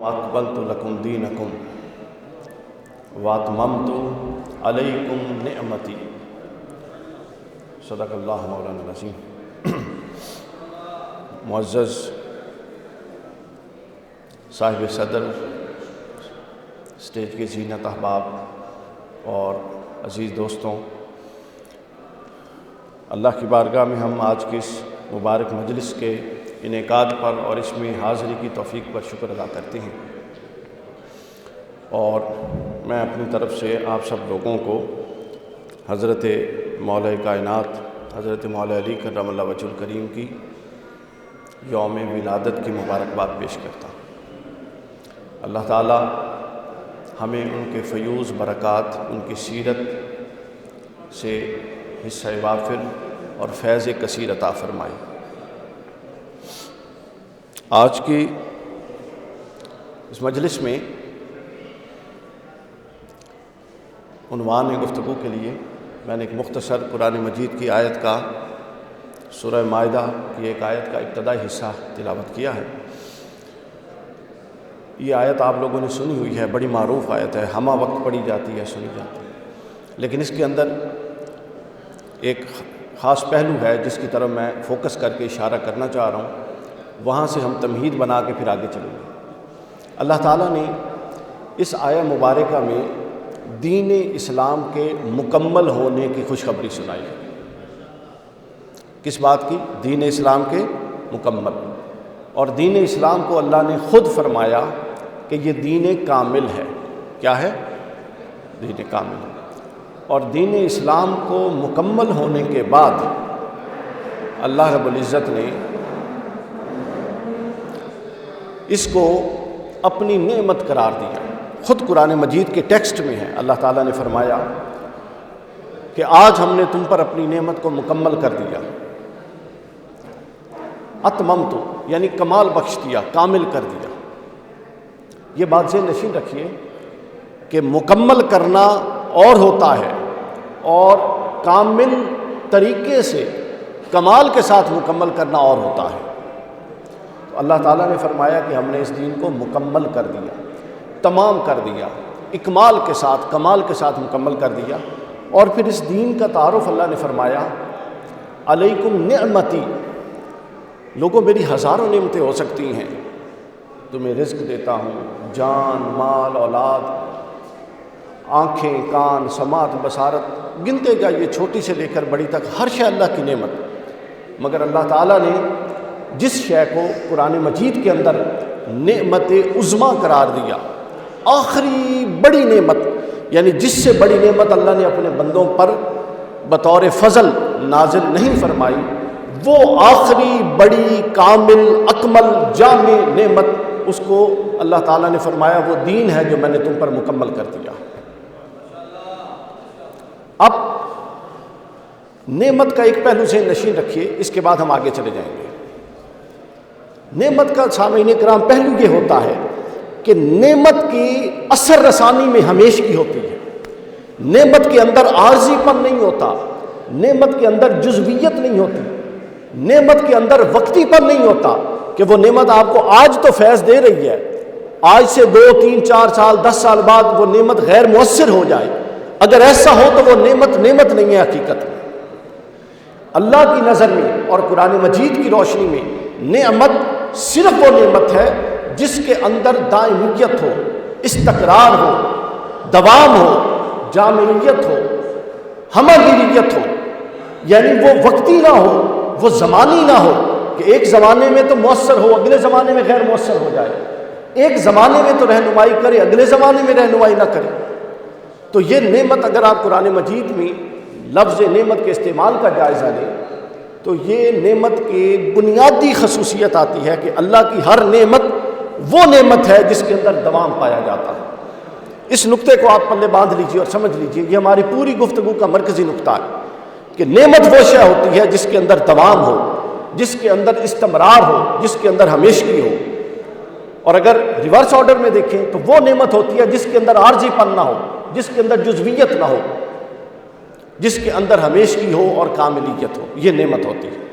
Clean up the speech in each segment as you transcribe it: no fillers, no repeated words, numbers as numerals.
اکملت لکم دینکم واتممت علیکم نعمتی۔ صدق اللہ مولانا العظیم۔ معزز صاحب صدر، اسٹیج کے زینت احباب اور عزیز دوستوں، اللہ کی بارگاہ میں ہم آج کی اس مبارک مجلس کے انعقاد پر اور اس میں حاضری کی توفیق پر شکر ادا کرتے ہیں، اور میں اپنی طرف سے آپ سب لوگوں کو حضرت مولا کائنات حضرت مولا علی کرم اللہ وجہ الکریم کی یوم ولادت کی مبارکباد پیش کرتا ہوں۔ اللہ تعالی ہمیں ان کے فیوز برکات، ان کی سیرت سے حصہ وافر اور فیض کثیر عطا فرمائے۔ آج کی اس مجلس میں عنوان گفتگو کے لیے میں نے ایک مختصر قرآن مجید کی آیت کا، سورہ مائدہ کی ایک آیت کا ابتدائی حصہ تلاوت کیا ہے۔ یہ آیت آپ لوگوں نے سنی ہوئی ہے، بڑی معروف آیت ہے، ہمہ وقت پڑھی جاتی ہے، سنی جاتی ہے، لیکن اس کے اندر ایک خاص پہلو ہے جس کی طرف میں فوکس کر کے اشارہ کرنا چاہ رہا ہوں، وہاں سے ہم تمہید بنا کے پھر آگے چلیں گے۔ اللہ تعالیٰ نے اس آیہ مبارکہ میں دین اسلام کے مکمل ہونے کی خوشخبری سنائی ہے۔ کس بات کی؟ دین اسلام کے مکمل، اور دین اسلام کو اللہ نے خود فرمایا کہ یہ دین کامل ہے۔ کیا ہے؟ دین کامل۔ اور دین اسلام کو مکمل ہونے کے بعد اللہ رب العزت نے اس کو اپنی نعمت قرار دیا۔ خود قرآن مجید کے ٹیکسٹ میں ہے، اللہ تعالیٰ نے فرمایا کہ آج ہم نے تم پر اپنی نعمت کو مکمل کر دیا۔ اتممت یعنی کمال بخش دیا، کامل کر دیا۔ یہ بات ذہن نشین رکھیے کہ مکمل کرنا اور ہوتا ہے، اور کامل طریقے سے کمال کے ساتھ مکمل کرنا اور ہوتا ہے۔ تو اللہ تعالیٰ نے فرمایا کہ ہم نے اس دین کو مکمل کر دیا، تمام کر دیا، اکمال کے ساتھ، کمال کے ساتھ مکمل کر دیا۔ اور پھر اس دین کا تعارف اللہ نے فرمایا علیکم نعمتی۔ لوگوں، میری ہزاروں نعمتیں ہو سکتی ہیں، تمہیں رزق دیتا ہوں، جان، مال، اولاد، آنکھیں، کان، سماعت، بصارت، گنتے جائیے چھوٹی سے لے کر بڑی تک، ہر شے اللہ کی نعمت۔ مگر اللہ تعالیٰ نے جس شے کو قرآن مجید کے اندر نعمت عظمیٰ قرار دیا، آخری بڑی نعمت، یعنی جس سے بڑی نعمت اللہ نے اپنے بندوں پر بطور فضل نازل نہیں فرمائی، وہ آخری بڑی کامل اکمل جامع نعمت، اس کو اللہ تعالیٰ نے فرمایا وہ دین ہے جو میں نے تم پر مکمل کر دیا۔ اب نعمت کا ایک پہلو سے نشین رکھیے، اس کے بعد ہم آگے چلے جائیں گے۔ نعمت کا سامعین کرام پہلو یہ ہوتا ہے کہ نعمت کی اثر رسانی میں ہمیشگی ہوتی ہے۔ نعمت کے اندر عارضی پن نہیں ہوتا، نعمت کے اندر جزویت نہیں ہوتی، نعمت کے اندر وقتی پن نہیں ہوتا کہ وہ نعمت آپ کو آج تو فیض دے رہی ہے، آج سے 2، 3، 4 سال، 10 سال بعد وہ نعمت غیر مؤثر ہو جائے۔ اگر ایسا ہو تو وہ نعمت نہیں ہے حقیقت میں۔ اللہ کی نظر میں اور قرآن مجید کی روشنی میں نعمت صرف وہ نعمت ہے جس کے اندر دائمیت ہو، استقرار ہو، دوام ہو، جامعیت ہو، ہمگیریت ہو، یعنی وہ وقتی نہ ہو، وہ زمانی نہ ہو کہ ایک زمانے میں تو مؤثر ہو، اگلے زمانے میں غیر مؤثر ہو جائے، ایک زمانے میں تو رہنمائی کرے، اگلے زمانے میں رہنمائی نہ کرے۔ تو یہ نعمت، اگر آپ قرآن مجید میں لفظ نعمت کے استعمال کا جائزہ لیں تو یہ نعمت کی بنیادی خصوصیت آتی ہے کہ اللہ کی ہر نعمت وہ نعمت ہے جس کے اندر دوام پایا جاتا ہے۔ اس نقطے کو آپ پلے باندھ لیجئے اور سمجھ لیجئے، یہ ہماری پوری گفتگو کا مرکزی نقطہ ہے کہ نعمت وہ شے ہوتی ہے جس کے اندر دوام ہو، جس کے اندر استمرار ہو، جس کے اندر ہمیشگی ہو۔ اور اگر ریورس آرڈر میں دیکھیں تو وہ نعمت ہوتی ہے جس کے اندر عارضی پن نہ ہو، جس کے اندر جزویت نہ ہو، جس کے اندر ہمیشگی ہو اور کاملیت ہو، یہ نعمت ہوتی ہے۔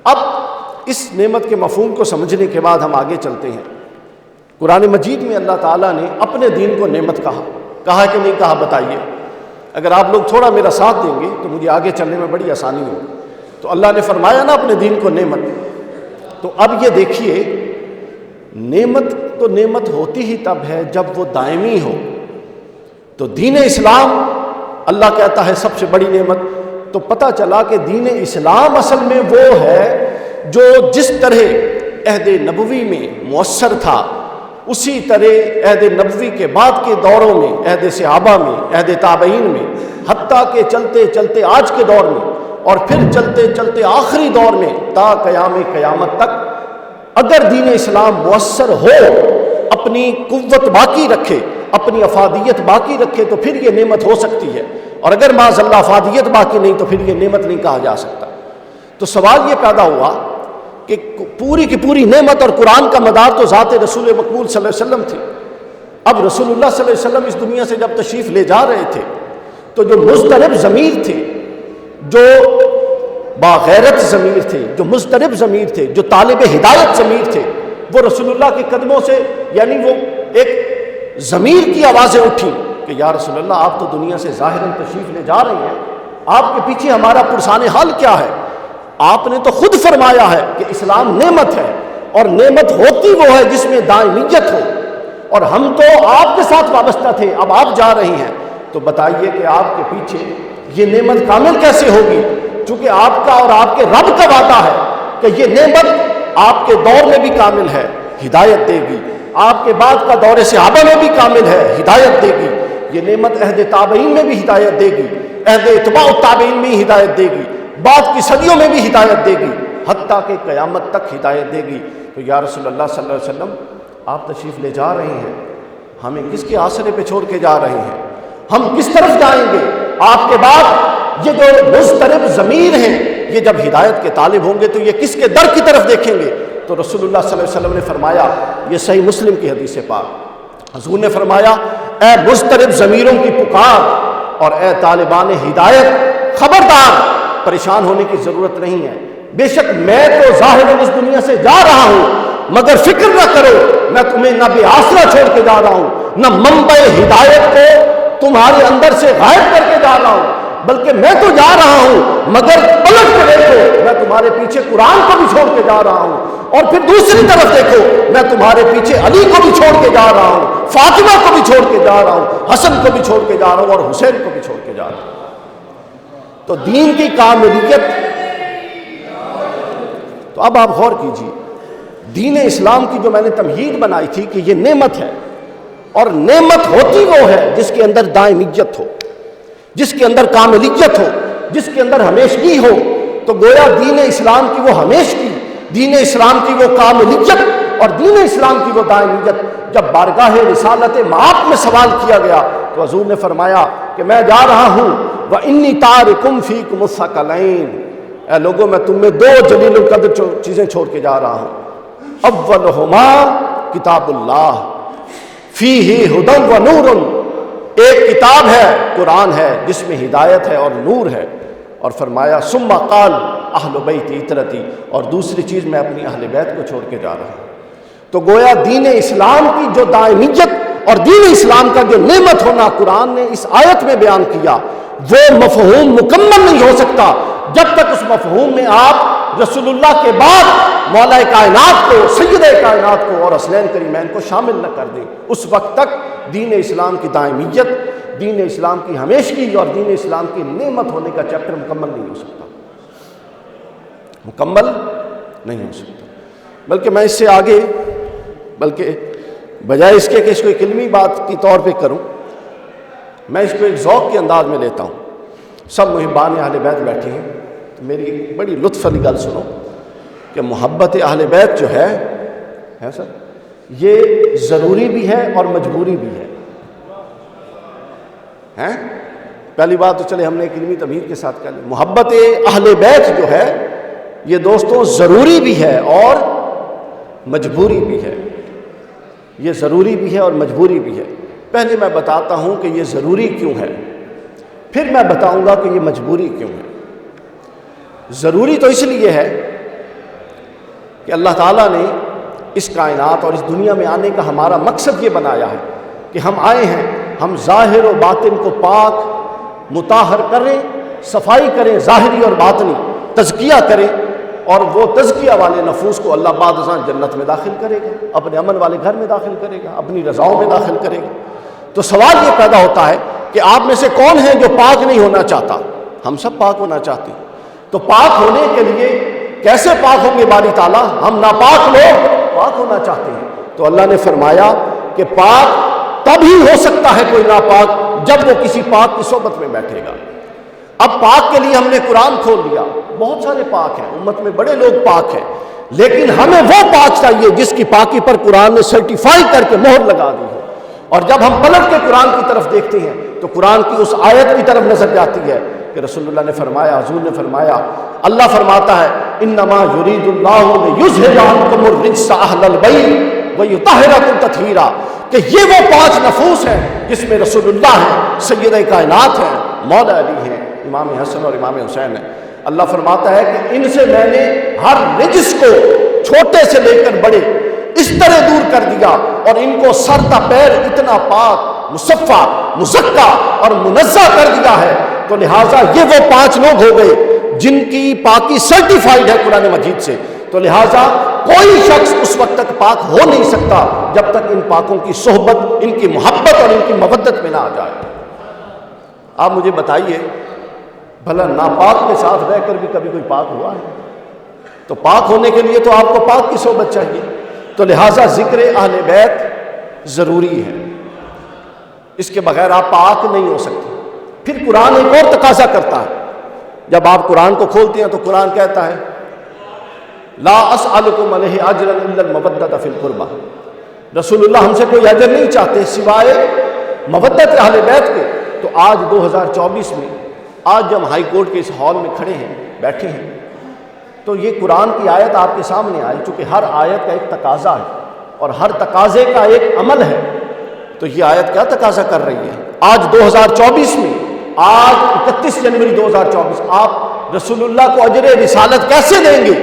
اب اس نعمت کے مفہوم کو سمجھنے کے بعد ہم آگے چلتے ہیں۔ قرآن مجید میں اللہ تعالیٰ نے اپنے دین کو نعمت کہا کہ نہیں کہا؟ بتائیے۔ اگر آپ لوگ تھوڑا میرا ساتھ دیں گے تو مجھے آگے چلنے میں بڑی آسانی ہوگی۔ تو اللہ نے فرمایا نا اپنے دین کو نعمت، تو اب یہ دیکھیے، نعمت تو نعمت ہوتی ہی تب ہے جب وہ دائمی ہو۔ تو دین اسلام اللہ کہتا ہے سب سے بڑی نعمت، تو پتہ چلا کہ دین اسلام اصل میں وہ ہے جو جس طرح عہد نبوی میں مؤثر تھا، اسی طرح عہد نبوی کے بعد کے دوروں میں، عہد صحابہ میں، عہد تابعین میں، حتیٰ کہ چلتے چلتے آج کے دور میں، اور پھر چلتے چلتے آخری دور میں تا قیامت تک، اگر دین اسلام مؤثر ہو، اپنی قوت باقی رکھے، اپنی افادیت باقی رکھے، تو پھر یہ نعمت ہو سکتی ہے، اور اگر معاذ اللہ افادیت باقی نہیں تو پھر یہ نعمت نہیں کہا جا سکتا۔ تو سوال یہ پیدا ہوا کہ پوری کی پوری نعمت اور قرآن کا مدار تو ذات رسول مقبول صلی اللہ علیہ وسلم تھی۔ اب رسول اللہ صلی اللہ علیہ وسلم اس دنیا سے جب تشریف لے جا رہے تھے تو جو مضطرب ضمیر تھے، جو باغیرت ضمیر تھے، جو مضطرب ضمیر تھے، جو طالب ہدایت ضمیر تھے، وہ رسول اللہ کے قدموں سے، یعنی وہ ایک ضمیر کی آوازیں اٹھی کہ یا رسول اللہ آپ تو دنیا سے ظاہراً تشریف لے جا رہے ہیں، آپ کے پیچھے ہمارا پرسان حال کیا ہے؟ آپ نے تو خود فرمایا ہے کہ اسلام نعمت ہے، اور نعمت ہوتی وہ ہے جس میں دائمیت ہو، اور ہم تو آپ کے ساتھ وابستہ تھے، اب آپ جا رہی ہیں، تو بتائیے کہ آپ کے پیچھے یہ نعمت کامل کیسے ہوگی؟ چونکہ آپ کا اور آپ کے رب کا وعدہ ہے کہ یہ نعمت آپ کے دور میں بھی کامل ہے، ہدایت دے گی، آپ کے بعد کا دور صحابہ میں بھی کامل ہے، ہدایت دے گی، یہ نعمت عہد تابعین میں بھی ہدایت دے گی، عہد اتباع التابعین میں بھی ہدایت دے گی، بعد کی صدیوں میں بھی ہدایت دے گی، حتیٰ کہ قیامت تک ہدایت دے گی۔ تو یا رسول اللہ صلی اللہ علیہ وسلم آپ تشریف لے جا رہے ہیں، ہمیں کس کے آسرے پہ چھوڑ کے جا رہے ہیں؟ ہم کس طرف جائیں گے؟ آپ کے بعد یہ جو مضطرب ضمیر ہیں، یہ جب ہدایت کے طالب ہوں گے تو یہ کس کے در کی طرف دیکھیں گے؟ تو رسول اللہ صلی اللہ علیہ وسلم نے فرمایا، یہ صحیح مسلم کی حدیث پاک، حضور نے فرمایا، اے مضطرب ضمیروں کی پکار اور اے طالبان ہدایت، خبردار، پریشان ہونے کی ضرورت نہیں ہے، بے شک میں تو ظاہر اس دنیا سے جا رہا ہوں، مگر فکر نہ کرو، میں تمہیں نہ بے آسرا چھوڑ کے جا رہا ہوں، نہ منبع ہدایت کو تمہارے اندر سے غائب کر کے جا رہا ہوں، بلکہ میں تو جا رہا ہوں، مگر پلٹ کے دیکھو، میں تمہارے پیچھے قرآن کو بھی چھوڑ کے جا رہا ہوں، اور پھر دوسری طرف دیکھو، میں تمہارے پیچھے علی کو بھی چھوڑ کے جا رہا ہوں، فاطمہ کو بھی چھوڑ کے جا رہا ہوں، حسن کو بھی چھوڑ کے جا رہا ہوں، اور حسین کو بھی چھوڑ کے جا رہا ہوں۔ تو دین کی کاملیت، تو اب آپ غور کیجیے، دین اسلام کی جو میں نے تمہید بنائی تھی کہ یہ نعمت ہے، اور نعمت ہوتی وہ ہے جس کے اندر دائمیت ہو، جس کے اندر کاملیت ہو، جس کے اندر ہمیشگی ہو، تو گویا دین اسلام کی وہ ہمیشگی، دین اسلام کی وہ کاملیت اور دین اسلام کی وہ دائمیت جب بارگاہ رسالت معاپ میں سوال کیا گیا تو حضور نے فرمایا کہ میں جا رہا ہوں وَإِنِّي تَارِكُمْ فِيكُمُ الثَّقَلَيْنِ، اے لوگوں میں تم میں دو جلیل القدر چیزیں چھوڑ کے جا رہا ہوں، اولہما کتاب اللہ فیہ ھدی ونور، ایک کتاب ہے، قرآن ہے، جس میں ہدایت ہے اور نور ہے، اور فرمایا ثم قال اہل بیت عترتی، اور دوسری چیز میں اپنی اہل بیت کو چھوڑ کے جا رہا ہوں۔ تو گویا دین اسلام کی جو دائمیت اور دین اسلام کا جو نعمت ہونا قرآن نے اس آیت میں بیان کیا، وہ مفہوم مکمل نہیں ہو سکتا جب تک اس مفہوم میں آپ رسول اللہ کے بعد مولا کائنات کو، سید کائنات کو اور اصلین کریمین کو شامل نہ کر دیں۔ اس وقت تک دین اسلام کی دائمیت، دین اسلام کی ہمیشگی اور دین اسلام کی نعمت ہونے کا چیپٹر مکمل نہیں ہو سکتا، مکمل نہیں ہو سکتا۔ بلکہ میں اس سے آگے، بلکہ بجائے اس کے کہ اس کو ایک علمی بات کی طور پہ کروں، میں اس کو ایک ذوق کے انداز میں لیتا ہوں۔ سب محبان اہل بیت بیٹھے ہیں، تو میری بڑی لطف والی گل سنو کہ محبت اہل بیت جو ہے سر، یہ ضروری بھی ہے اور مجبوری بھی ہے۔ پہلی بات تو چلے ہم نے ایک علمی تمہید کے ساتھ کر لی، محبت اہل بیت جو ہے یہ دوستوں ضروری بھی ہے اور مجبوری بھی ہے، یہ ضروری بھی ہے اور مجبوری بھی ہے۔ پہلے میں بتاتا ہوں کہ یہ ضروری کیوں ہے، پھر میں بتاؤں گا کہ یہ مجبوری کیوں ہے۔ ضروری تو اس لیے ہے کہ اللہ تعالیٰ نے اس کائنات اور اس دنیا میں آنے کا ہمارا مقصد یہ بنایا ہے کہ ہم آئے ہیں، ہم ظاہر و باطن کو پاک مطہر کریں، صفائی کریں، ظاہری اور باطنی تزکیہ کریں، اور وہ تزکیہ والے نفوس کو اللہ بعد ازاں جنت میں داخل کرے گا، اپنے امن والے گھر میں داخل کرے گا، اپنی رضاؤں میں داخل کرے گا۔ تو سوال یہ پیدا ہوتا ہے کہ آپ میں سے کون ہے جو پاک نہیں ہونا چاہتا؟ ہم سب پاک ہونا چاہتے ہیں۔ تو پاک ہونے کے لیے کیسے پاک ہوں گے باری تعالیٰ؟ ہم ناپاک لوگ پاک ہونا چاہتے ہیں۔ تو اللہ نے فرمایا کہ پاک تب ہی ہو سکتا ہے کوئی ناپاک جب وہ کسی پاک کی صحبت میں بیٹھے گا۔ اب پاک کے لیے ہم نے قرآن کھول دیا، بہت سارے پاک ہیں، امت میں بڑے لوگ پاک ہیں، لیکن ہمیں وہ پاک چاہیے جس کی پاکی پر قرآن نے سرٹیفائی کر کے مہر لگا دی ہے۔ اور جب ہم پلٹ کے قرآن کی طرف دیکھتے ہیں تو قرآن کی اس آیت کی طرف نظر جاتی ہے کہ رسول اللہ نے فرمایا، حضور نے فرمایا، اللہ فرماتا ہے انما یرید اللہ لیذھب عنکم الرجس اہل البیت ویطہرکم تطہیرا، کہ یہ وہ 5 نفوس ہیں جس میں رسول اللہ ہیں، سید کائنات ہیں، مولا علی ہیں، امام حسن اور امام حسین ہیں۔ اللہ فرماتا ہے کہ ان سے میں نے ہر رجس کو چھوٹے سے لے کر بڑے اس طرح دور کر دیا، اور ان کو سر تا پیر اتنا پاک، مصفہ، مزکہ اور منزہ کر دیا ہے۔ تو لہٰذا یہ وہ 5 لوگ ہو گئے جن کی پاکی سرٹیفائیڈ ہے قرآن مجید سے۔ تو لہٰذا کوئی شخص اس وقت تک پاک ہو نہیں سکتا جب تک ان پاکوں کی صحبت، ان کی محبت اور ان کی مودت میں نہ آ جائے۔ آپ مجھے بتائیے، بھلا ناپاک کے ساتھ رہ کر بھی کبھی کوئی پاک ہوا ہے؟ تو پاک ہونے کے لیے تو آپ کو پاک کی صحبت چاہیے۔ تو لہٰذا ذکر اہل بیت ضروری ہے، اس کے بغیر آپ پاک نہیں ہو سکتے۔ پھر قرآن ایک اور تقاضا کرتا ہے، جب آپ قرآن کو کھولتے ہیں تو قرآن کہتا ہے لا اسألکم علیہ اجرا الا المودۃ فی القربہ، رسول اللہ ہم سے کوئی اجر نہیں چاہتے سوائے مودت اہل بیت کے۔ تو آج 2024 میں، آج جب ہائی کورٹ کے اس ہال میں کھڑے ہیں، بیٹھے ہیں، تو یہ قرآن کی آیت آپ کے سامنے آئی، چونکہ ہر آیت کا ایک تقاضا ہے اور ہر تقاضے کا ایک عمل ہے۔ تو یہ آیت کیا تقاضا کر رہی ہے؟ آج 2024 میں، آج 31 جنوری 2024، آپ رسول اللہ کو اجر رسالت کیسے دیں گے؟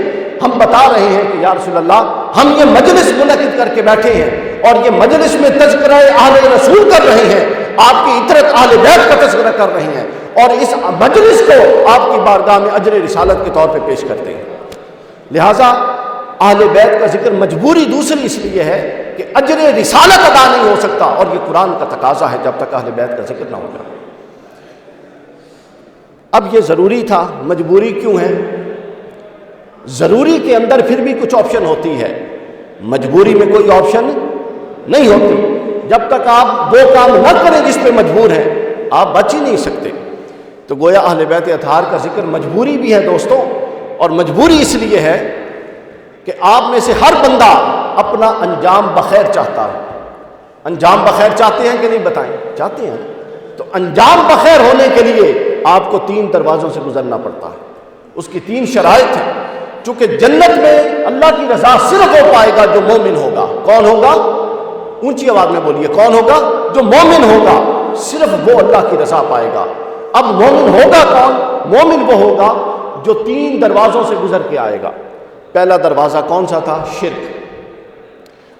ہم بتا رہے ہیں کہ یا رسول اللہ، ہم یہ مجلس منعقد کر کے بیٹھے ہیں اور یہ مجلس میں تذکرہ اہل رسول کر رہے ہیں، آپ کی اطرت اہل بیت کا تذکرہ کر رہے ہیں، اور اس مجلس کو آپ کی بارگاہ میں اجر رسالت کے طور پہ پیش کرتے ہیں۔ لہٰذا اہل بیت کا ذکر مجبوری دوسری اس لیے ہے کہ اجر رسالت ادا نہیں ہو سکتا، اور یہ قرآن کا تقاضا ہے جب تک اہل بیت کا ذکر نہ ہو جائے۔ اب یہ ضروری تھا، مجبوری کیوں ہے؟ ضروری کے اندر پھر بھی کچھ آپشن ہوتی ہے، مجبوری میں کوئی آپشن نہیں ہوتی۔ جب تک آپ وہ کام نہ کریں جس پہ مجبور ہیں، آپ بچ ہی نہیں سکتے۔ تو گویا اہل بیت اطہار کا ذکر مجبوری بھی ہے دوستوں، اور مجبوری اس لیے ہے کہ آپ میں سے ہر بندہ اپنا انجام بخیر چاہتا ہے۔ انجام بخیر چاہتے ہیں کہ نہیں بتائیں؟ چاہتے ہیں۔ تو انجام بخیر ہونے کے لیے آپ کو 3 دروازوں سے گزرنا پڑتا ہے، اس کی 3 شرائط ہیں۔ چونکہ جنت میں اللہ کی رضا صرف ہو پائے گا جو مومن ہوگا۔ کون ہوگا؟ اونچی آواز میں بولیے، کون ہوگا؟ جو مومن ہوگا، صرف وہ اللہ کی رضا پائے گا۔ اب مومن ہوگا کون؟ مومن وہ ہوگا جو 3 دروازوں سے گزر کے آئے گا۔ پہلا دروازہ کون سا تھا؟ شرک،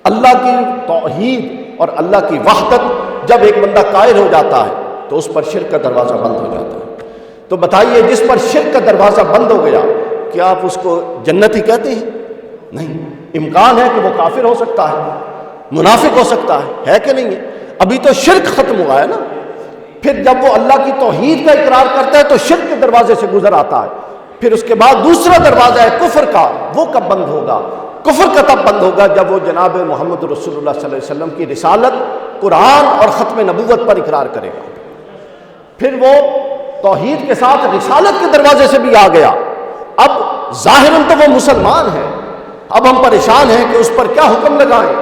اللہ کی توحید اور اللہ کی وحدت جب ایک بندہ قائل ہو جاتا ہے تو اس پر شرک کا دروازہ بند ہو جاتا ہے۔ تو بتائیے، جس پر شرک کا دروازہ بند ہو گیا، کیا آپ اس کو جنتی کہتے ہیں؟ نہیں، امکان ہے کہ وہ کافر ہو سکتا ہے، منافق ہو سکتا ہے کہ نہیں ہے؟ ابھی تو شرک ختم ہوا ہے نا۔ پھر جب وہ اللہ کی توحید کا اقرار کرتا ہے تو شرک کے دروازے سے گزر آتا ہے۔ پھر اس کے بعد دوسرا دروازہ ہے کفر کا، وہ کب بند ہوگا؟ کفر کا تب بند ہوگا جب وہ جناب محمد رسول اللہ صلی اللہ علیہ وسلم کی رسالت، قرآن اور ختم نبوت پر اقرار کرے گا۔ پھر وہ توحید کے ساتھ رسالت کے دروازے سے بھی آ گیا۔ اب ظاہراً تو وہ مسلمان ہے، اب ہم پریشان ہیں کہ اس پر کیا حکم لگائیں۔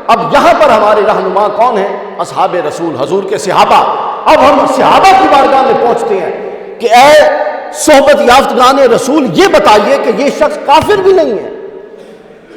اب یہاں پر ہمارے رہنما کون ہیں؟ اصحاب رسول، حضور کے صحابہ۔ اب ہم صحابہ کی بارگاہ میں پہنچتے ہیں کہ اے صحبت یافتگان رسول، یہ بتائیے کہ یہ شخص کافر بھی نہیں ہے،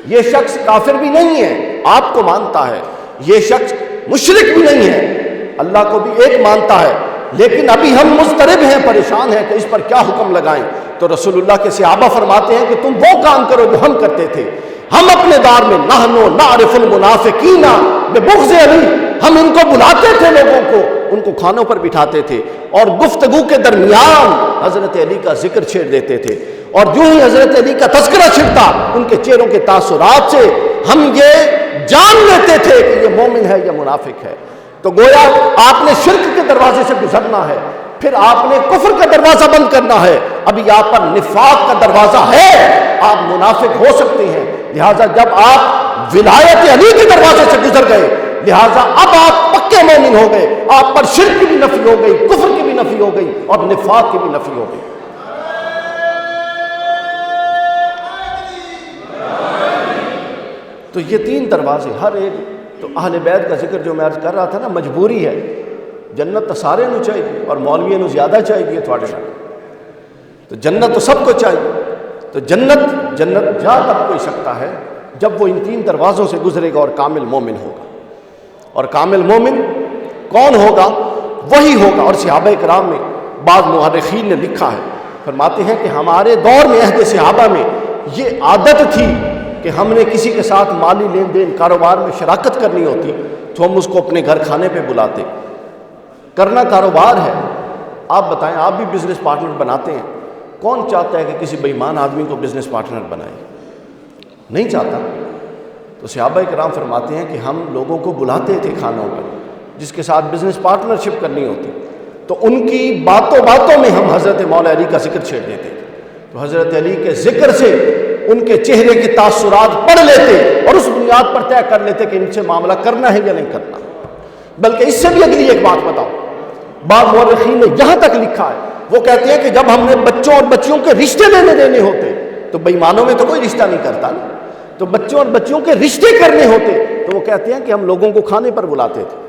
یہ شخص کافر بھی نہیں ہے، آپ کو مانتا ہے، یہ شخص مشرک بھی نہیں ہے، اللہ کو بھی ایک مانتا ہے، لیکن ابھی ہم مضطرب ہیں، پریشان ہیں کہ اس پر کیا حکم لگائیں۔ تو رسول اللہ کے صحابہ فرماتے ہیں کہ تم وہ کام کرو جو ہم کرتے تھے، ہم اپنے دار میں نحنو نعرف المنافقین ببغض علی، ہم ان کو بلاتے تھے، لوگوں کو ان کو کھانوں پر بٹھاتے تھے اور گفتگو کے درمیان حضرت علی کا ذکر چھیڑ دیتے تھے، اور جو ہی حضرت علی کا تذکرہ چھڑتا ان کے چہروں کے تاثرات سے ہم یہ جان لیتے تھے کہ یہ مومن ہے یا منافق ہے۔ تو گویا آپ نے شرک کے دروازے سے گزرنا ہے، پھر آپ نے کفر کا دروازہ بند کرنا ہے، ابھی آپ پر نفاق کا دروازہ ہے، آپ منافق ہو سکتے ہیں۔ لہٰذا جب آپ ولایت علی کے دروازے سے گزر گئے، لہٰذا اب آپ پکے مومن ہو گئے، آپ پر شرک کی بھی نفی ہو گئی، کفر کی بھی نفی ہو گئی اور نفاق کی بھی نفی ہو گئی۔ تو یہ تین دروازے ہر ایک، تو اہل بیت کا ذکر جو میں عرض کر رہا تھا نا، مجبوری ہے، جنت تو سارے نو چاہیے اور مولوی نو زیادہ چاہیے تھوڑے نال، تو جنت تو سب کو چاہیے۔ تو جنت جا تب کوئی سکتا ہے جب وہ ان تین دروازوں سے گزرے گا اور کامل مومن ہوگا۔ اور کامل مومن کون ہوگا؟ وہی ہوگا۔ اور صحابہ کرام میں بعض مورخین نے لکھا ہے، فرماتے ہیں کہ ہمارے دور میں، عہد صحابہ میں یہ عادت تھی کہ ہم نے کسی کے ساتھ مالی لین دین کاروبار میں شراکت کرنی ہوتی تو ہم اس کو اپنے گھر کھانے پہ بلاتے۔ کرنا کاروبار ہے، آپ بتائیں، آپ بھی بزنس پارٹنر بناتے ہیں، کون چاہتا ہے کہ کسی بے ایمان آدمی کو بزنس پارٹنر بنائے؟ نہیں چاہتا۔ تو صحابہ کرام فرماتے ہیں کہ ہم لوگوں کو بلاتے تھے کھانوں پر جس کے ساتھ بزنس پارٹنرشپ کرنی ہوتی، تو ان کی باتوں میں ہم حضرت مولا علی کا ذکر چھیڑ دیتے تھے، تو حضرت علی کے ذکر سے ان کے چہرے کے تاثرات پڑھ لیتے اور اس بنیاد پر طے کر لیتے کہ ان سے معاملہ کرنا ہے یا نہیں کرنا۔ بلکہ اس سے بھی اگلی ایک بات بتاؤ، بعض مورخین نے یہاں تک لکھا ہے، وہ کہتے ہیں کہ جب ہم نے بچوں اور بچیوں کے رشتے لینے دینے ہوتے تو بے ایمانوں میں تو کوئی رشتہ نہیں کرتا نا، تو بچوں اور بچیوں کے رشتے کرنے ہوتے تو وہ کہتے ہیں کہ ہم لوگوں کو کھانے پر بلاتے تھے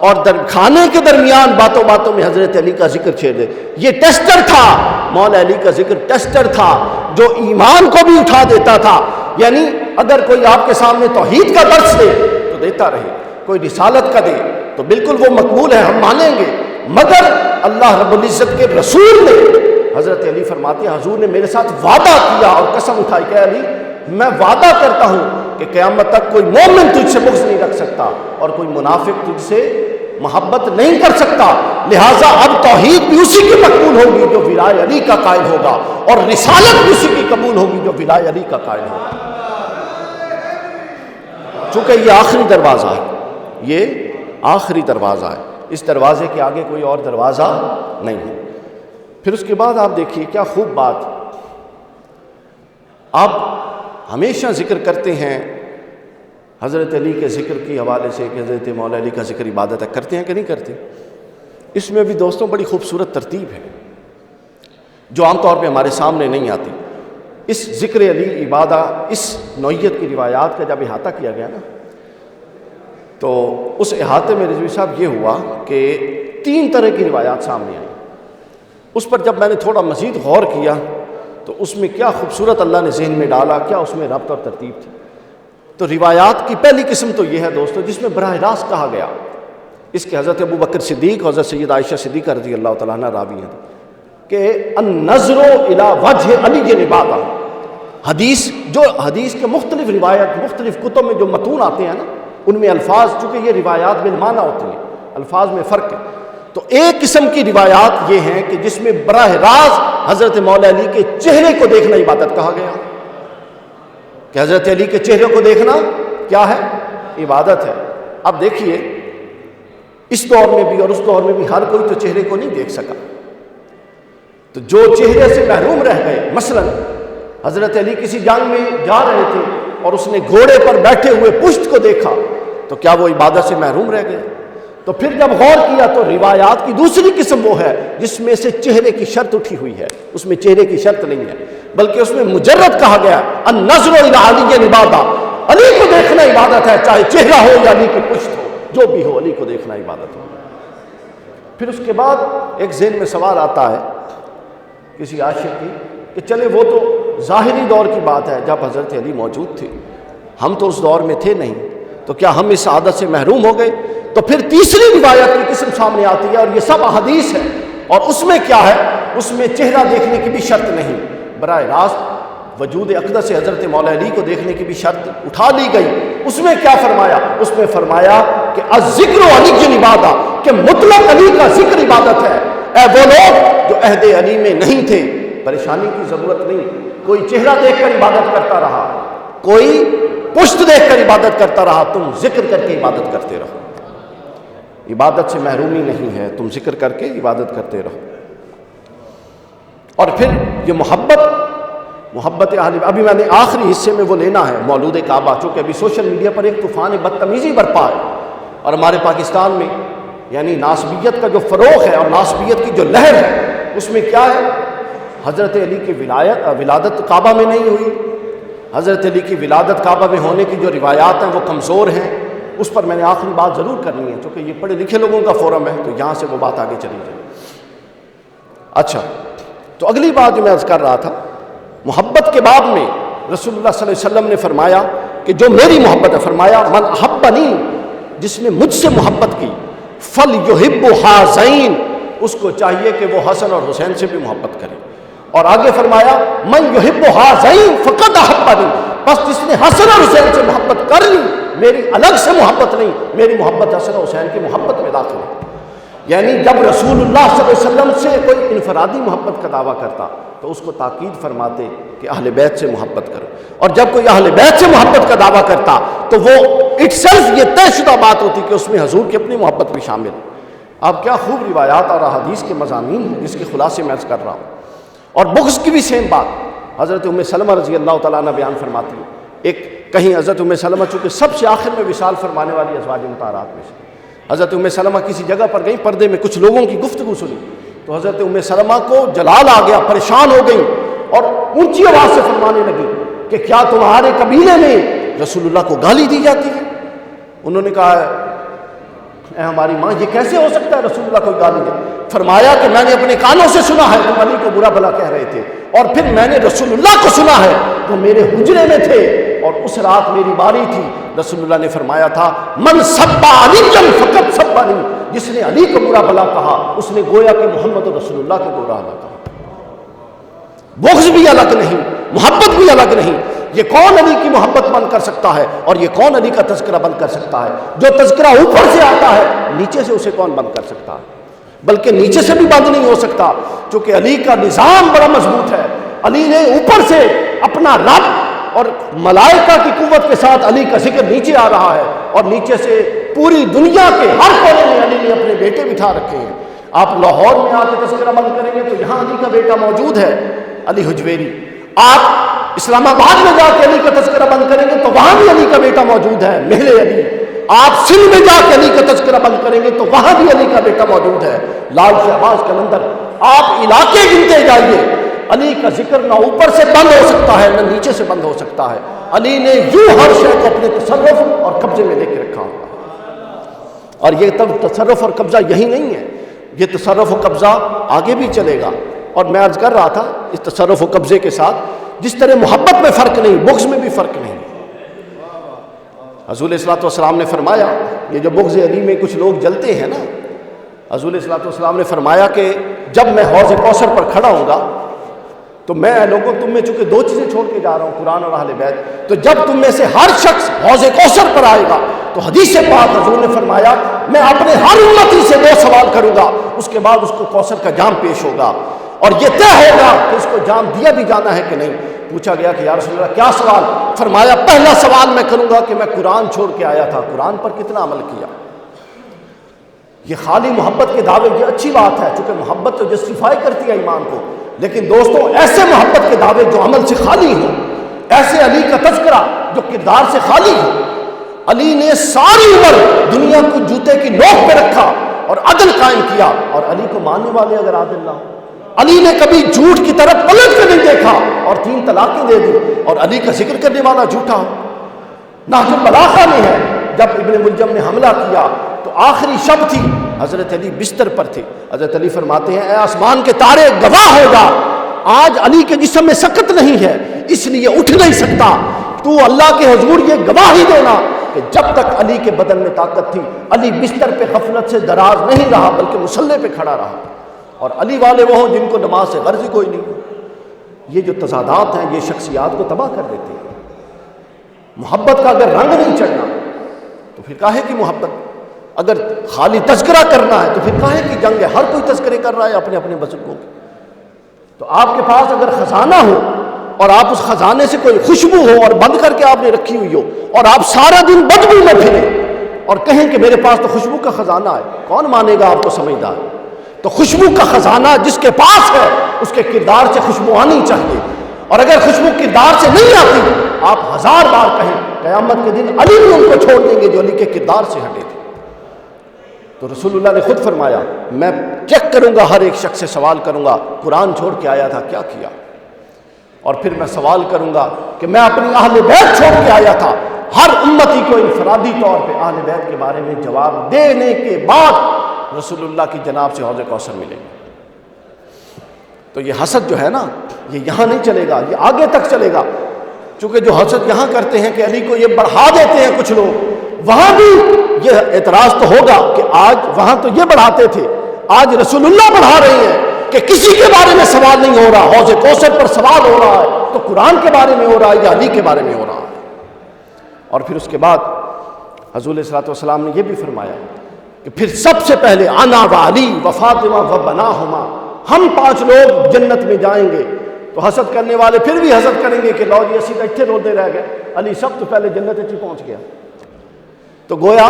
اور کھانے کے درمیان باتوں میں حضرت علی کا ذکر چھیڑ دے۔ یہ ٹیسٹر تھا، مولا علی کا ذکر ٹیسٹر تھا جو ایمان کو بھی اٹھا دیتا تھا۔ یعنی اگر کوئی آپ کے سامنے توحید کا درس دے تو دیتا رہے، کوئی رسالت کا دے تو بالکل وہ مقبول ہے، ہم مانیں گے، مگر اللہ رب العزت کے رسول نے، حضرت علی فرماتے ہیں حضور نے میرے ساتھ وعدہ کیا اور قسم اٹھائی کہ علی میں وعدہ کرتا ہوں کہ قیامت تک کوئی مومن تجھ سے بغض نہیں رکھ سکتا اور کوئی منافق تجھ سے محبت نہیں کر سکتا، لہٰذا اب توحید بھی اسی کی مقبول ہوگی جو ولایت علی کا قائل ہوگا اور رسالت بھی اسی کی قبول ہوگی جو ولایت علی کا قائل ہوگا۔ چونکہ یہ آخری دروازہ ہے، یہ آخری دروازہ ہے، اس دروازے کے آگے کوئی اور دروازہ نہیں ہے۔ پھر اس کے بعد آپ دیکھیے کیا خوب بات، آپ ہمیشہ ذکر کرتے ہیں حضرت علی کے ذکر کے حوالے سے کہ حضرت مولا علی کا ذکر عبادت ہے، کرتے ہیں کہ نہیں کرتے؟ اس میں بھی دوستوں بڑی خوبصورت ترتیب ہے جو عام طور پہ ہمارے سامنے نہیں آتی۔ اس ذکر علی عبادہ، اس نوعیت کی روایات کا جب احاطہ کیا گیا نا، تو اس احاطے میں رضوی صاحب یہ ہوا کہ 3 طرح کی روایات سامنے آئیں۔ اس پر جب میں نے تھوڑا مزید غور کیا تو اس میں کیا خوبصورت اللہ نے ذہن میں ڈالا، کیا اس میں ربط اور ترتیب تھی۔ تو روایات کی پہلی قسم تو یہ ہے دوستو جس میں براہ راست کہا گیا، اس کے حضرت ابو بکر صدیق اور حضرت سید عائشہ صدیقہ رضی اللہ تعالیٰ عنہ راوی ہیں کہ النظر الی وجہ علی عبادہ۔ حدیث کے مختلف روایت، مختلف کتب میں جو متون آتے ہیں نا، ان میں الفاظ، چونکہ یہ روایات بالمعنی ہوتی ہیں، الفاظ میں فرق ہے، تو ایک قسم کی روایات یہ ہیں کہ جس میں براہ راست حضرت مولا علی کے چہرے کو دیکھنا عبادت کہا گیا، کہ حضرت علی کے چہرے کو دیکھنا کیا ہے؟ عبادت ہے۔ اب دیکھیے اس دور میں بھی اور اس دور میں بھی ہر کوئی تو چہرے کو نہیں دیکھ سکا، تو جو چہرے سے محروم رہ گئے، مثلا حضرت علی کسی جنگ میں جا رہے تھے اور اس نے گھوڑے پر بیٹھے ہوئے پشت کو دیکھا تو کیا وہ عبادت سے محروم رہ گئے؟ تو پھر جب غور کیا تو روایات کی دوسری قسم وہ ہے جس میں سے چہرے کی شرط اٹھی ہوئی ہے، اس میں چہرے کی شرط نہیں ہے بلکہ اس میں مجرد کہا گیا النظر الی علی عبادہ، علی کو دیکھنا عبادت ہے، چاہے چہرہ ہو یا علی کی پشت ہو، جو بھی ہو علی کو دیکھنا عبادت ہو۔ پھر اس کے بعد ایک ذہن میں سوال آتا ہے کسی عاشق کی کہ چلے وہ تو ظاہری دور کی بات ہے جب حضرت علی موجود تھے، ہم تو اس دور میں تھے نہیں، تو کیا ہم اس عادت سے محروم ہو گئے؟ تو پھر تیسری روایت کی قسم سامنے آتی ہے اور یہ سب احادیث ہے، اور اس میں کیا ہے؟ اس میں چہرہ دیکھنے کی بھی شرط نہیں، براہ راست وجود اقدس سے حضرت مولا علی کو دیکھنے کی بھی شرط اٹھا لی گئی۔ اس میں کیا فرمایا؟ اس میں فرمایا کہ الذکر علی عبادت، کہ مطلق علی کا ذکر عبادت ہے۔ اے وہ لوگ جو عہد علی میں نہیں تھے، پریشانی کی ضرورت نہیں، کوئی چہرہ دیکھ کر عبادت کرتا رہا، کوئی پشت دیکھ کر عبادت کرتا رہا، تم ذکر کر کے عبادت کرتے رہو۔ عبادت سے محرومی نہیں ہے، تم ذکر کر کے عبادت کرتے رہو۔ اور پھر یہ محبت اہل، ابھی میں نے آخری حصے میں وہ لینا ہے مولود کعبہ، چونکہ ابھی سوشل میڈیا پر ایک طوفان بدتمیزی برپا ہے، اور ہمارے پاکستان میں یعنی ناسبیت کا جو فروغ ہے اور ناسبیت کی جو لہر ہے، اس میں کیا ہے؟ حضرت علی کی ولادت کعبہ میں نہیں ہوئی، حضرت علی کی ولادت کعبہ میں ہونے کی جو روایات ہیں وہ کمزور ہیں۔ اس پر میں نے آخری بات ضرور کرنی ہے، چونکہ یہ پڑھے لکھے لوگوں کا فورم ہے، تو یہاں سے وہ بات آگے چلی جائے۔ اچھا، تو اگلی بات جو میں عرض کر رہا تھا، محبت کے باب میں رسول اللہ صلی اللہ علیہ وسلم نے فرمایا کہ جو میری محبت ہے، فرمایا من احبنی، جس نے مجھ سے محبت کی، فلیحب ھذین، اس کو چاہیے کہ وہ حسن اور حسین سے بھی محبت کرے۔ اور آگے فرمایا من یحب ھذین فقد احبنی، بس جس نے حسن اور حسین سے محبت کر لی، میری الگ سے محبت نہیں، میری محبت حسن اور حسین کی محبت میں داخل ہے۔ یعنی جب رسول اللہ صلی اللہ علیہ وسلم سے کوئی انفرادی محبت کا دعویٰ کرتا تو اس کو تاکید فرماتے کہ اہل بیت سے محبت کرو، اور جب کوئی اہل بیت سے محبت کا دعویٰ کرتا تو وہ اٹسیلف یہ طے شدہ بات ہوتی کہ اس میں حضور کی اپنی محبت بھی شامل ہے۔ اب کیا خوب روایات اور احادیث کے مضامین ہیں جس کے خلاصے میں عرض کر رہا ہوں۔ اور بغض کی بھی سیم بات حضرت ام سلمہ رضی اللہ تعالیٰ عنہ بیان فرماتی ہے۔ ایک کہیں حضرت ام سلمہ چونکہ سب سے آخر میں وصال فرمانے والی ازواج مطہرات میں سے، حضرت ام سلمہ کسی جگہ پر گئیں، پردے میں کچھ لوگوں کی گفتگو سنی، تو حضرت ام سلمہ کو جلال آ گیا، پریشان ہو گئی اور اونچی آواز سے فرمانے لگی کہ کیا تمہارے قبیلے میں رسول اللہ کو گالی دی جاتی ہے؟ انہوں نے کہا اے ہماری ماں، یہ کیسے ہو سکتا ہے رسول اللہ کو گالی دے؟ فرمایا کہ میں نے اپنے کانوں سے سنا ہے تم علی کو برا بھلا کہہ رہے تھے، اور پھر میں نے رسول اللہ کو سنا ہے وہ میرے حجرے میں تھے اور اس رات میری باری تھی، رسول اللہ نے فرمایا تھا من سب علی فقط سبنی، جس نے علی کو برا بھلا کہا اس نے گویا کہ محمد رسول اللہ کو برا بھلا کہا۔ بغض بھی الگ نہیں، محبت بھی الگ نہیں۔ یہ کون علی کی محبت بند کر سکتا ہے اور یہ کون علی کا تذکرہ بند کر سکتا ہے؟ جو تذکرہ اوپر سے آتا ہے، نیچے سے اسے کون بند کر سکتا ہے؟ بلکہ نیچے سے بھی بند نہیں ہو سکتا، چونکہ علی کا نظام بڑا مضبوط ہے۔ علی نے اوپر سے اپنا رب اور ملائکہ کی قوت کے ساتھ علی کا ذکر نیچے آ رہا ہے، اور نیچے سے پوری دنیا کے ہر کونے میں علی نے اپنے بیٹے بٹھا رکھے ہیں۔ آپ لاہور میں آ کے تذکرہ بند کریں گے تو یہاں علی کا بیٹا موجود ہے، علی حجویری۔ آپ اسلام آباد میں جا کے علی کا تذکرہ بند کریں گے تو وہاں بھی علی کا بیٹا موجود ہے، مہل علی۔ آپ سندھ میں جا کے علی کا تذکرہ بند کریں گے تو وہاں بھی علی کا بیٹا موجود ہے، لال شہباز قلندر۔ آپ علاقے گنتے جائیے، علی کا ذکر نہ اوپر سے بند ہو سکتا ہے نہ نیچے سے بند ہو سکتا ہے۔ علی نے یوں ہر شے کو اپنے تصرف اور قبضے میں لے کے رکھا ہوا، اور یہ تب تصرف اور قبضہ یہی نہیں ہے، یہ تصرف و قبضہ آگے بھی چلے گا۔ اور میں عرض کر رہا تھا اس تصرف و قبضے کے ساتھ جس طرح محبت میں فرق نہیں، بغض میں بھی فرق نہیں۔ حضور صلی اللہ علیہ وسلم نے فرمایا، یہ جو بغض علی میں کچھ لوگ جلتے ہیں نا، حضور صلی اللہ علیہ وسلم نے فرمایا کہ جب میں حوض کوثر پر کھڑا ہوں گا تو میں لوگوں تم میں چونکہ دو چیزیں چھوڑ کے جا رہا ہوں، قرآن اور اہل بیت، تو جب تم میں سے ہر شخص حوض کوثر پر آئے گا تو حدیث پاک حضور نے فرمایا میں اپنے ہر امتی سے 2 سوال کروں گا، اس کے بعد اس کو کوثر کا جام پیش ہوگا اور یہ طے ہوگا کہ اس کو جام دیا بھی جانا ہے کہ نہیں۔ پوچھا گیا کہ یا رسول اللہ کیا سوال؟ فرمایا پہلا سوال میں کروں گا کہ میں قرآن چھوڑ کے آیا تھا، قرآن پر کتنا عمل کیا۔ یہ خالی محبت کے دعوے کی اچھی بات ہے، چونکہ محبت تو جسٹیفائی کرتی ہے ایمان کو، لیکن دوستوں ایسے محبت کے دعوے جو عمل سے خالی ہوں، ایسے علی کا تذکرہ جو کردار سے خالی ہو۔ علی نے ساری عمر دنیا کو جوتے کی نوک پہ رکھا اور عدل قائم کیا، اور علی کو ماننے والے اگر عادل نہ ہو، علی نے کبھی جھوٹ کی طرف پلٹ کر نہیں دیکھا اور 3 طلاقیں دے دی، اور علی کا ذکر کرنے والا جھوٹا ہو۔ نہج البلاغہ میں ہے، جب ابن ملجم نے حملہ کیا تو آخری شب تھی، حضرت علی بستر پر تھے، حضرت علی فرماتے ہیں اے آسمان کے تارے گواہ ہو جا، آج علی کے جسم میں سکت نہیں ہے اس لیے اٹھ نہیں سکتا، تو اللہ کے حضور یہ گواہی دینا کہ جب تک علی کے بدن میں طاقت تھی علی بستر پہ غفلت سے دراز نہیں رہا بلکہ مصلے پہ کھڑا رہا۔ اور علی والے وہ ہوں جن کو نماز سے غرض ہی کوئی نہیں، یہ جو تضادات ہیں یہ شخصیات کو تباہ کر دیتے ہیں۔ محبت کا اگر رنگ نہیں چڑھنا تو پھر کاہے کی محبت؟ اگر خالی تذکرہ کرنا ہے تو پھر کاہے کی جنگ ہے؟ ہر کوئی تذکرے کر رہا ہے اپنے اپنے بزرگوں کے۔ تو آپ کے پاس اگر خزانہ ہو اور آپ اس خزانے سے کوئی خوشبو ہو اور بند کر کے آپ نے رکھی ہوئی ہو اور آپ سارا دن بدبو میں پھریں اور کہیں کہ میرے پاس تو خوشبو کا خزانہ ہے، کون مانے گا آپ کو سمجھدار؟ تو خوشبو کا خزانہ جس کے پاس ہے اس کے کردار سے خوشبو آنی چاہیے، اور اگر خوشبو کردار سے نہیں آتی آپ 1000 بار کہیں، قیامت کے دن علی بھی ان کو چھوڑ دیں گے جو علی کے کردار سے ہٹے تھے۔ تو رسول اللہ نے خود فرمایا میں چیک کروں گا، ہر ایک شخص سے سوال کروں گا قرآن چھوڑ کے آیا تھا کیا کیا، اور پھر میں سوال کروں گا کہ میں اپنی اہل بیت چھوڑ کے آیا تھا۔ ہر امتی کو انفرادی طور پہ اہل بیت کے بارے میں جواب دینے کے بعد رسول اللہ کی جناب سے حوض کوثر ملے گا۔ تو یہ حسد جو ہے نا یہ یہاں نہیں چلے گا، یہ آگے تک چلے گا، چونکہ جو حسد یہاں کرتے ہیں کہ علی کو یہ بڑھا دیتے ہیں کچھ لوگ، وہاں بھی یہ اعتراض تو ہوگا کہ آج وہاں تو یہ بڑھاتے تھے، آج رسول اللہ بڑھا رہے ہیں کہ کسی کے بارے میں سوال نہیں ہو رہا، حوض کوثر پر سوال ہو رہا ہے تو قرآن کے بارے میں ہو رہا ہے یا علی کے بارے میں ہو رہا ہے۔ اور پھر اس کے بعد حضور صلی اللہ علیہ وسلم نے یہ بھی فرمایا کہ پھر سب سے پہلے انا و علی و فاطمہ و بناہما، ہم 5 لوگ جنت میں جائیں گے۔ تو حسد کرنے والے پھر بھی حسد کریں گے کہ لو جی اسی تو اتنے روتے رہ گئے، علی سب تو پہلے جنت اچھی پہنچ گیا۔ تو گویا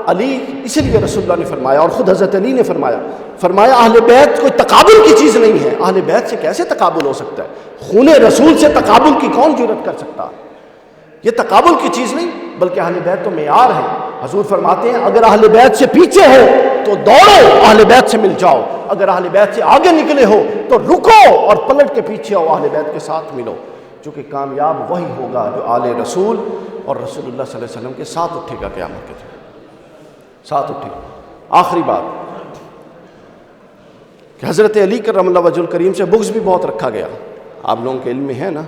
علی، اسی لیے رسول اللہ نے فرمایا اور خود حضرت علی نے فرمایا اہل بیت کوئی تقابل کی چیز نہیں ہے۔ اہل بیت سے کیسے تقابل ہو سکتا ہے؟ خون رسول سے تقابل کی کون جرأت کر سکتا؟ یہ تقابل کی چیز نہیں بلکہ اہل بیت تو معیار ہے۔ حضور فرماتے ہیں اگر اہل بیت سے پیچھے ہو تو دوڑو، اہل بیت سے مل جاؤ، اگر اہل بیت سے آگے نکلے ہو تو رکو اور پلٹ کے پیچھے آؤ، اہل بیت کے ساتھ ملو، چونکہ کامیاب وہی ہوگا جو آل رسول اور رسول اللہ صلی اللہ علیہ وسلم کے ساتھ اٹھے گا، قیامت کے دن ساتھ اٹھے گا۔ آخری بات کہ حضرت علی کرم اللہ وجہ الکریم سے بغض بھی بہت رکھا گیا، آپ لوگوں کے علم میں ہے نا۔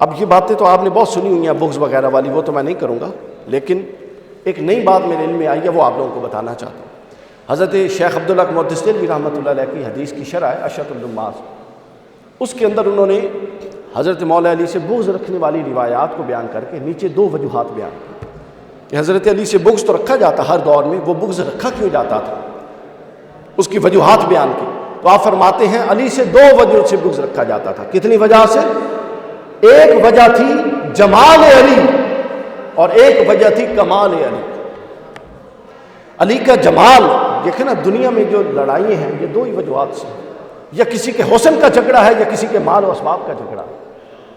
اب یہ باتیں تو آپ نے بہت سنی ہوئی ہیں بغض وغیرہ والی، وہ تو میں نہیں کروں گا، لیکن ایک نئی بات میرے علم میں آئی ہے وہ آپ لوگوں کو بتانا چاہتا ہوں۔ حضرت شیخ عبداللہ محدث دہلوی رحمۃ اللہ علیہ کی حدیث کی شرح ہے اشرۃ النماز، اس کے اندر انہوں نے حضرت مولا علی سے بغض رکھنے والی روایات کو بیان کر کے نیچے 2 وجوہات بیان کی کہ حضرت علی سے بغض تو رکھا جاتا ہر دور میں، وہ بغض رکھا کیوں جاتا تھا، اس کی وجوہات بیان کی۔ تو آپ فرماتے ہیں علی سے 2 وجہ سے بغض رکھا جاتا تھا۔ کتنی وجہ سے؟ ایک وجہ تھی جمال علی اور ایک وجہ تھی کمال علی۔ علی کا جمال دیکھیں نا، دنیا میں جو لڑائیاں ہیں یہ 2 ہی وجوہات سے، یا کسی کے حسن کا جھگڑا ہے یا کسی کے مال و اسباب کا جھگڑا۔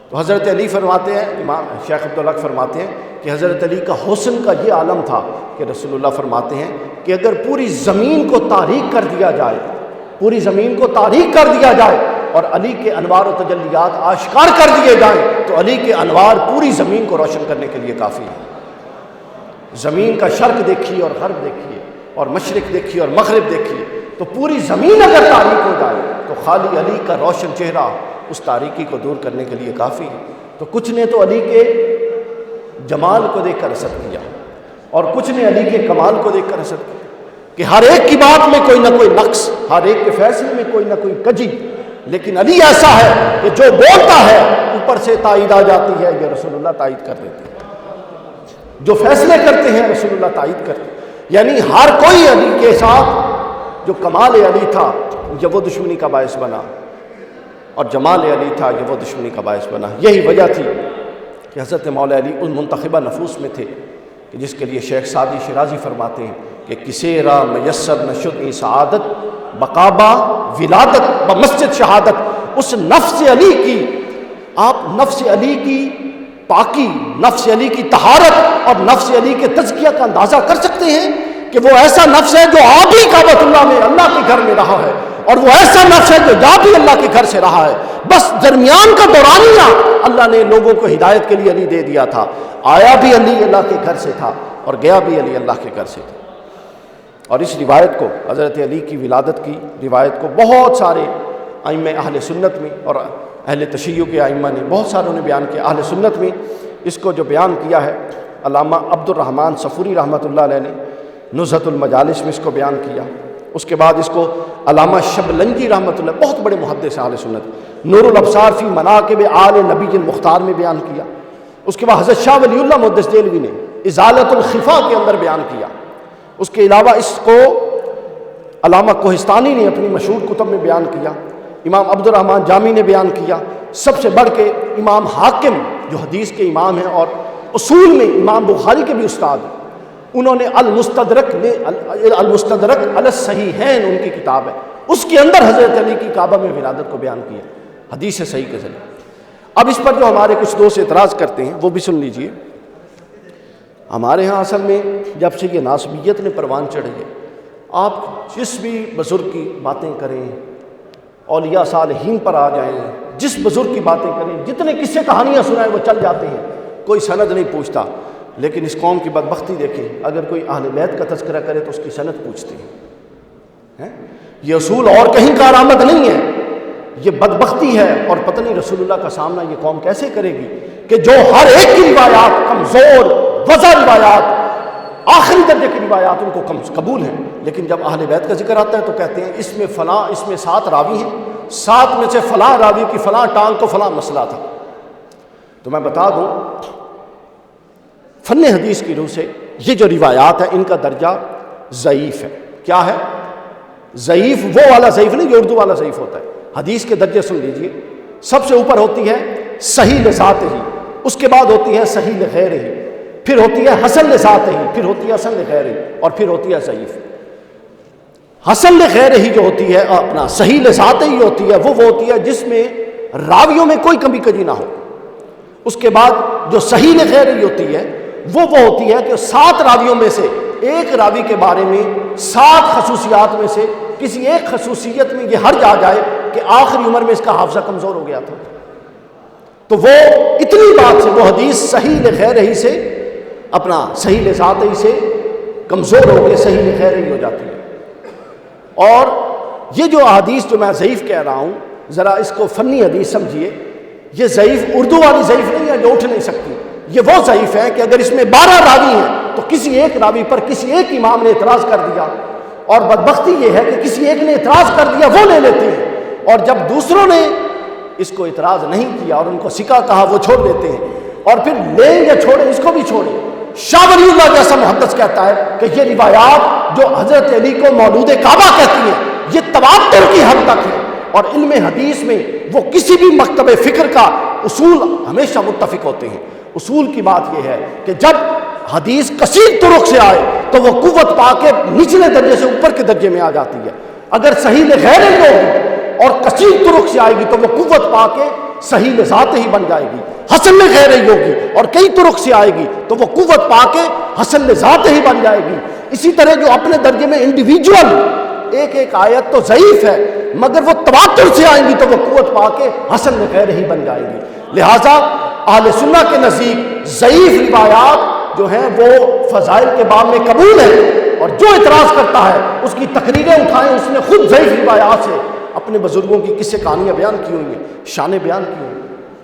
تو حضرت علی فرماتے ہیں، امام شیخ عبداللہ فرماتے ہیں کہ حضرت علی کا حسن کا یہ عالم تھا کہ رسول اللہ فرماتے ہیں کہ اگر پوری زمین کو تاریک کر دیا جائے، پوری زمین کو تاریک کر دیا جائے اور علی کے انوار و تجلیات آشکار کر دیے جائیں تو علی کے انوار پوری زمین کو روشن کرنے کے لیے کافی ہے۔ زمین کا شرق دیکھیے اور غرب دیکھیے اور مشرق دیکھیے اور مغرب دیکھیے، تو پوری زمین اگر تاریک ہو جائے تو خالی علی کا روشن چہرہ اس تاریکی کو دور کرنے کے لیے کافی ہے۔ تو کچھ نے تو علی کے جمال کو دیکھ کر حسد کیا اور کچھ نے علی کے کمال کو دیکھ کر حسد کیا کہ ہر ایک کی بات میں کوئی نہ کوئی نقص، ہر ایک کے فیصلے میں کوئی نہ کوئی کجی، لیکن علی ایسا ہے کہ جو بولتا ہے اوپر سے تائید آ جاتی ہے، یہ رسول اللہ تائید کر دیتے ہیں، جو فیصلے کرتے ہیں رسول اللہ تائید کرتے ہیں۔ یعنی ہر کوئی علی کے ساتھ جو کمال علی تھا یہ وہ دشمنی کا باعث بنا اور جمال علی تھا یہ وہ دشمنی کا باعث بنا۔ یہی وجہ تھی کہ حضرت مولا علی ان منتخبہ نفوس میں تھے کہ جس کے لیے شیخ سعدی شیرازی فرماتے ہیں کہ کسے را میسر نشد ای سعادت بقابہ ولادت بمسجد شہادت۔ اس نفس علی کی، آپ نفس علی کی پاکی، نفس علی کی طہارت اور نفس علی کے تزکیہ کا اندازہ کر سکتے ہیں کہ وہ ایسا نفس ہے جو آپ ہی کعبۃ اللہ میں اللہ کے گھر میں رہا ہے، اور وہ ایسا نفس ہے جو جا بھی اللہ کے گھر سے رہا ہے، بس درمیان کا دورانیہ اللہ نے لوگوں کو ہدایت کے لیے علی دے دیا تھا، آیا بھی علی اللہ کے گھر سے تھا اور گیا بھی علی اللہ کے گھر سے تھا۔ اور اس روایت کو، حضرت علی کی ولادت کی روایت کو بہت سارے ائمہ اہل سنت میں اور اہل تشیع کے ائمہ نے بہت ساروں نے بیان کیا۔ اہل سنت میں اس کو جو بیان کیا ہے علامہ عبد الرحمن صفوری رحمۃ اللہ علیہ نے نزہۃ المجالس میں اس کو بیان کیا، اس کے بعد اس کو علامہ شبلنجی رحمۃ اللہ بہت بڑے محدث اہل سنت نور الابصار فی مناقب آل نبی المختار میں بیان کیا. اس کے بعد حضرت شاہ ولی اللہ محدث دہلوی نے ازالۃ الخفا کے اندر بیان کیا. اس کے علاوہ اس کو علامہ کوہستانی نے اپنی مشہور کتب میں بیان کیا. امام عبد الرحمن جامی نے بیان کیا. سب سے بڑھ کے امام حاکم جو حدیث کے امام ہیں اور اصول میں امام بخاری کے بھی استاد ہیں، انہوں نے المستدرک علی الصحیحین ان کی کتاب ہے، اس کے اندر حضرت علی کی کعبہ میں ولادت کو بیان کیا حدیث صحیح کے ذریعے. اب اس پر جو ہمارے کچھ دوست اعتراض کرتے ہیں وہ بھی سن لیجئے. ہمارے ہاں اصل میں جب سے یہ ناسبیت نے پروان چڑھی ہے، آپ جس بھی بزرگ کی باتیں کریں، اولیاء صالحین پر آ جائیں، جس بزرگ کی باتیں کریں، جتنے قصے کہانیاں سنائیں وہ چل جاتے ہیں، کوئی سند نہیں پوچھتا. لیکن اس قوم کی بدبختی دیکھیں، اگر کوئی اہل بیت کا تذکرہ کرے تو اس کی سند پوچھتے ہیں. یہ اصول اور کہیں کارآمد نہیں ہے، یہ بدبختی ہے. اور پتہ نہیں رسول اللہ کا سامنا یہ قوم کیسے کرے گی کہ جو ہر ایک کی روایات کمزور وضع روایات، آخری درجے کی روایات ان کو قبول ہیں، لیکن جب اہل بیت کا ذکر آتا ہے تو کہتے ہیں اس میں فلاں، اس میں 7 راوی ہیں، 7 میں سے فلاں راوی کی فلاں ٹانگ کو فلاں مسئلہ تھا. تو میں بتا دوں فن حدیث کی روح سے یہ جو روایات ہیں ان کا درجہ ضعیف ہے. کیا ہے؟ ضعیف وہ والا ضعیف نہیں جو اردو والا ضعیف ہوتا ہے. حدیث کے درجے سن لیجئے، سب سے اوپر ہوتی ہے صحیح لذات ہی، اس کے بعد ہوتی ہے صحیح لغیر ہی، پھر ہوتی ہے حسن لذات ہی، پھر ہوتی ہے حسن لغیر ہی، اور پھر ہوتی ہے ضعیف. حسن لغیر ہی جو ہوتی ہے اپنا صحیح لذات ہی ہوتی ہے وہ ہوتی ہے جس میں راویوں میں کوئی کمی کجی نہ ہو. اس کے بعد جو صحیح لغیر ہی ہوتی ہے وہ ہوتی ہے کہ 7 راویوں میں سے ایک راوی کے بارے میں 7 خصوصیات میں سے کسی ایک خصوصیت میں یہ حرج آ جائے کہ آخری عمر میں اس کا حافظہ کمزور ہو گیا تھا، تو وہ اتنی بات سے وہ حدیث صحیح لغیر ہی سے اپنا صحیح لذات ہی سے کمزور ہو کے صحیح لغیر ہی ہو جاتی ہے. اور یہ جو احادیث جو میں ضعیف کہہ رہا ہوں، ذرا اس کو فنی حدیث سمجھیے. یہ ضعیف اردو والی ضعیف نہیں ہے جو اٹھ نہیں سکتی. یہ وہ ضعیف ہے کہ اگر اس میں 12 راوی ہیں تو کسی ایک راوی پر کسی ایک امام نے اعتراض کر دیا، اور بدبختی یہ ہے کہ کسی ایک نے اعتراض کر دیا وہ لے لیتے ہیں، اور جب دوسروں نے اس کو اعتراض نہیں کیا اور ان کو سکا کہا وہ چھوڑ دیتے ہیں، اور پھر لیں یا چھوڑیں اس کو بھی چھوڑیں. شاہ ولی اللہ جیسا محدث کہتا ہے کہ یہ روایات جو حضرت علی کو مولود کعبہ کہتی ہیں یہ تواتر کی حد تک ہے. اور علم حدیث میں وہ کسی بھی مکتب فکر کا اصول ہمیشہ متفق ہوتے ہیں. اصول کی بات یہ ہے کہ جب حدیث کثیر طرق سے آئے تو وہ قوت پا کے نچلے درجے سے اوپر کے درجے میں آ جاتی ہے. اگر صحیح لغیر ہی ہوگی اور کثیر طرق سے آئے گی تو وہ قوت پا کے صحیح لذات ہی بن جائے گی. حسن لغیر ہی ہوگی اور کئی طرق سے آئے گی تو وہ قوت پا کے حسن لذات ہی بن جائے گی. اسی طرح جو اپنے درجے میں انڈیویجول ایک ایک آیت تو ضعیف ہے مگر وہ تواتر سے آئیں گی تو وہ قوت پا کے حسن لغیر ہی بن جائے گی. لہٰذا اہل سنہ کے نزدیک ضعیف روایات جو ہیں وہ فضائل کے باب میں قبول ہیں، اور جو اعتراض کرتا ہے اس کی تقریریں اٹھائیں، اس نے خود ضعیف روایات سے اپنے بزرگوں کی قصے کہانیاں بیان کی ہوئی ہیں، شانیں بیان کی ہوئی ہیں.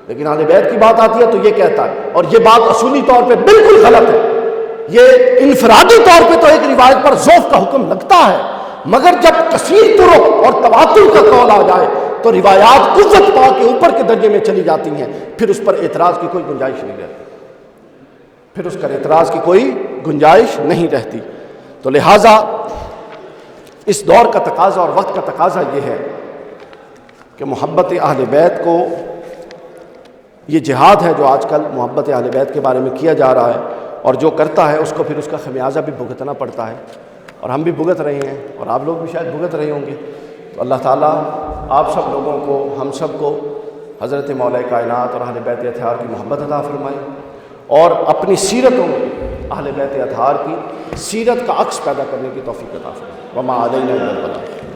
لیکن اہل بیت کی بات آتی ہے تو یہ کہتا ہے، اور یہ بات اصولی طور پہ بالکل غلط ہے. یہ انفرادی طور پہ تو ایک روایت پر ذوف کا حکم لگتا ہے، مگر جب کثیر طرق اور تواتر کا قول آ جائے تو روایات قوت پا کے اوپر کے درجے میں چلی جاتی ہیں، پھر اس پر اعتراض کی کوئی گنجائش نہیں رہتی، پھر اس پر اعتراض کی کوئی گنجائش نہیں رہتی. تو لہٰذا اس دور کا تقاضا اور وقت کا تقاضا یہ ہے کہ محبت اہل بیت کو، یہ جہاد ہے جو آج کل محبت اہل بیت کے بارے میں کیا جا رہا ہے، اور جو کرتا ہے اس کو پھر اس کا خمیازہ بھی بھگتنا پڑتا ہے، اور ہم بھی بھگت رہے ہیں اور آپ لوگ بھی شاید بھگت رہے ہوں گے. تو اللہ تعالیٰ آپ سب لوگوں کو، ہم سب کو حضرت مولا کائنات اور اہل بیت اطہار کی محبت عطا فرمائے، اور اپنی سیرتوں میں اہل بیت اطہار کی سیرت کا عکس پیدا کرنے کی توفیق عطا فرمائے. وما علینا الا البلاغ.